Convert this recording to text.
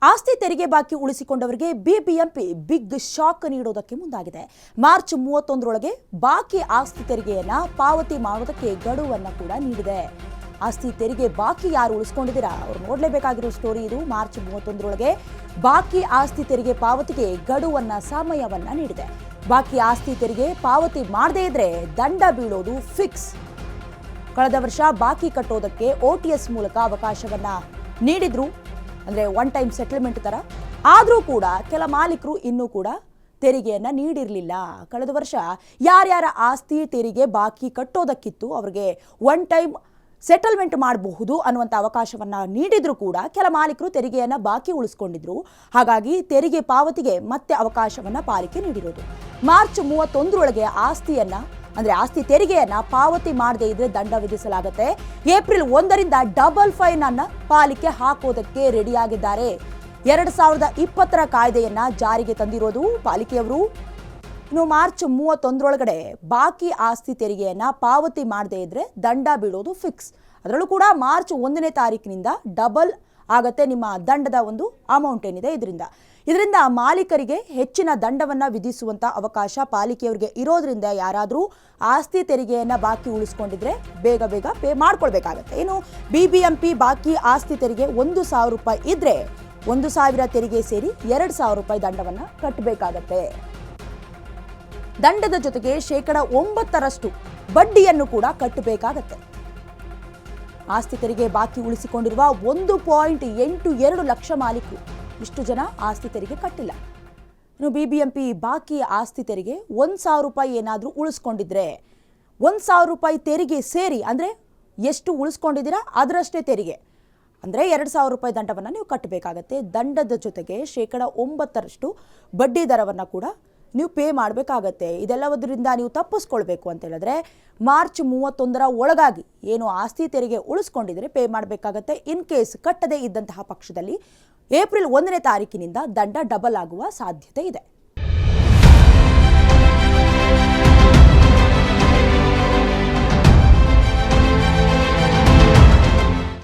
ಆಸ್ತಿ ತೆರಿಗೆ ಬಾಕಿ ಉಳಿಸಿಕೊಂಡವರಿಗೆ ಬಿಬಿಎಂಪಿ ಬಿಗ್ ಶಾಕ್ ನೀಡೋದಕ್ಕೆ ಮುಂದಾಗಿದೆ. ಮಾರ್ಚ್ 31ರೊಳಗೆ ಬಾಕಿ ಆಸ್ತಿ ತೆರಿಗೆಯನ್ನ ಪಾವತಿ ಮಾಡೋದಕ್ಕೆ ಗಡುವನ್ನ ಕೂಡ ನೀಡಿದೆ. ಆಸ್ತಿ ತೆರಿಗೆ ಬಾಕಿ ಯಾರು ಉಳಿಸಿಕೊಂಡಿದ್ದೀರಾ ಅವರು ನೋಡಲೇಬೇಕಾಗಿರೋ ಸ್ಟೋರಿ ಇದು. ಮಾರ್ಚ್ 31ರೊಳಗೆ ಬಾಕಿ ಆಸ್ತಿ ತೆರಿಗೆ ಪಾವತಿಗೆ ಗಡುವನ್ನ ಸಮಯವನ್ನ ನೀಡಿದೆ. ಬಾಕಿ ಆಸ್ತಿ ತೆರಿಗೆ ಪಾವತಿ ಮಾಡದೇ ಇದ್ರೆ ದಂಡ ಬೀಳೋದು ಫಿಕ್ಸ್. ಕಳೆದ ವರ್ಷ ಬಾಕಿ ಕಟ್ಟೋದಕ್ಕೆ OTS ಮೂಲಕ ಅವಕಾಶವನ್ನ ನೀಡಿದ್ರು, ಅಂದರೆ ಒನ್ ಟೈಮ್ ಸೆಟಲ್ಮೆಂಟ್ ಥರ. ಆದರೂ ಕೂಡ ಕೆಲ ಮಾಲೀಕರು ಇನ್ನೂ ಕೂಡ ತೆರಿಗೆಯನ್ನು ನೀಡಿರಲಿಲ್ಲ. ಕಳೆದ ವರ್ಷ ಯಾರ್ಯಾರ ಆಸ್ತಿ ತೆರಿಗೆ ಬಾಕಿ ಕಟ್ಟೋದಕ್ಕಿತ್ತು ಅವರಿಗೆ ಒನ್ ಟೈಮ್ ಸೆಟಲ್ಮೆಂಟ್ ಮಾಡಬಹುದು ಅನ್ನುವಂಥ ಅವಕಾಶವನ್ನು ನೀಡಿದ್ರು ಕೂಡ ಕೆಲ ಮಾಲೀಕರು ತೆರಿಗೆಯನ್ನು ಬಾಕಿ ಉಳಿಸ್ಕೊಂಡಿದ್ರು. ಹಾಗಾಗಿ ತೆರಿಗೆ ಪಾವತಿಗೆ ಮತ್ತೆ ಅವಕಾಶವನ್ನು ಪಾಲಿಕೆ ನೀಡಿರೋದು. ಮಾರ್ಚ್ 31ರೊಳಗೆ ಆಸ್ತಿ ತೆರಿಗೆಯನ್ನ ಪಾವತಿ ಮಾಡದೇ ಇದ್ರೆ ದಂಡ ವಿಧಿಸಲಾಗುತ್ತೆ. ಏಪ್ರಿಲ್ 1ರಿಂದ ಡಬಲ್ ಫೈನ್ ಅನ್ನ ಪಾಲಿಕೆ ಹಾಕೋದಕ್ಕೆ ರೆಡಿಯಾಗಿದ್ದಾರೆ. 2020ರ ಕಾಯ್ದೆಯನ್ನ ಜಾರಿಗೆ ತಂದಿರೋದು ಪಾಲಿಕೆಯವರು. ಇನ್ನು ಮಾರ್ಚ್ 31ರೊಳಗಡೆ ಬಾಕಿ ಆಸ್ತಿ ತೆರಿಗೆಯನ್ನ ಪಾವತಿ ಮಾಡದೇ ಇದ್ರೆ ದಂಡ ಬೀಳೋದು ಫಿಕ್ಸ್. ಅದರಲ್ಲೂ ಕೂಡ ಮಾರ್ಚ್ 1ನೇ ತಾರೀಕಿನಿಂದ ಡಬಲ್ ಆಗತ್ತೆ ನಿಮ್ಮ ದಂಡದ ಒಂದು ಅಮೌಂಟ್ ಏನಿದೆ. ಇದರಿಂದ ಮಾಲೀಕರಿಗೆ ಹೆಚ್ಚಿನ ದಂಡವನ್ನು ವಿಧಿಸುವಂಥ ಅವಕಾಶ ಪಾಲಿಕೆಯವರಿಗೆ ಇರೋದ್ರಿಂದ ಯಾರಾದರೂ ಆಸ್ತಿ ತೆರಿಗೆಯನ್ನು ಬಾಕಿ ಉಳಿಸ್ಕೊಂಡಿದ್ರೆ ಬೇಗ ಪೇ ಮಾಡ್ಕೊಳ್ಬೇಕಾಗತ್ತೆ. ಇನ್ನು ಬಿಬಿಎಂಪಿ ಬಾಕಿ ಆಸ್ತಿ ತೆರಿಗೆ 1,000 ರೂಪಾಯಿ ಇದ್ರೆ 1,000 ತೆರಿಗೆ ಸೇರಿ 2,000 ರೂಪಾಯಿ ದಂಡವನ್ನು ಕಟ್ಟಬೇಕಾಗತ್ತೆ. ದಂಡದ ಜೊತೆಗೆ 9% ಬಡ್ಡಿಯನ್ನು ಕೂಡ ಕಟ್ಟಬೇಕಾಗತ್ತೆ. ಆಸ್ತಿ ತೆರಿಗೆ ಬಾಕಿ ಉಳಿಸಿಕೊಂಡಿರುವ 1.82 ಲಕ್ಷ ಮಾಲೀಕರು, ಇಷ್ಟು ಜನ ಆಸ್ತಿ ತೆರಿಗೆ ಕಟ್ಟಿಲ್ಲ. ಇನ್ನು ಬಿಬಿಎಂಪಿ ಬಾಕಿ ಆಸ್ತಿ ತೆರಿಗೆ 1,000 ರೂಪಾಯಿ ಏನಾದರೂ ಉಳಿಸ್ಕೊಂಡಿದ್ರೆ 1,000 ರೂಪಾಯಿ ತೆರಿಗೆ ಸೇರಿ, ಅಂದರೆ ಎಷ್ಟು ಉಳಿಸ್ಕೊಂಡಿದ್ದೀರಾ ಅದರಷ್ಟೇ ತೆರಿಗೆ, ಅಂದರೆ 2,000 ರೂಪಾಯಿ ದಂಡವನ್ನು ನೀವು ಕಟ್ಟಬೇಕಾಗತ್ತೆ. ದಂಡದ ಜೊತೆಗೆ 9% ಬಡ್ಡಿ ದರವನ್ನು ಕೂಡ ನೀವು ಪೇ ಮಾಡಬೇಕಾಗತ್ತೆ. ಇದೆಲ್ಲದರಿಂದ ನೀವು ತಪ್ಪಿಸ್ಕೊಳ್ಬೇಕು ಅಂತ ಹೇಳಿದ್ರೆ ಮಾರ್ಚ್ 31ರ ಒಳಗಾಗಿ ಏನು ಆಸ್ತಿ ತೆರಿಗೆ ಉಳಿಸ್ಕೊಂಡಿದ್ರೆ ಪೇ ಮಾಡಬೇಕಾಗತ್ತೆ. ಇನ್ ಕೇಸ್ ಕಟ್ಟದೇ ಇದ್ದಂತಹ ಪಕ್ಷದಲ್ಲಿ ಏಪ್ರಿಲ್ 1ನೇ ತಾರೀಕಿನಿಂದ ದಂಡ ಡಬಲ್ ಆಗುವ ಸಾಧ್ಯತೆ ಇದೆ.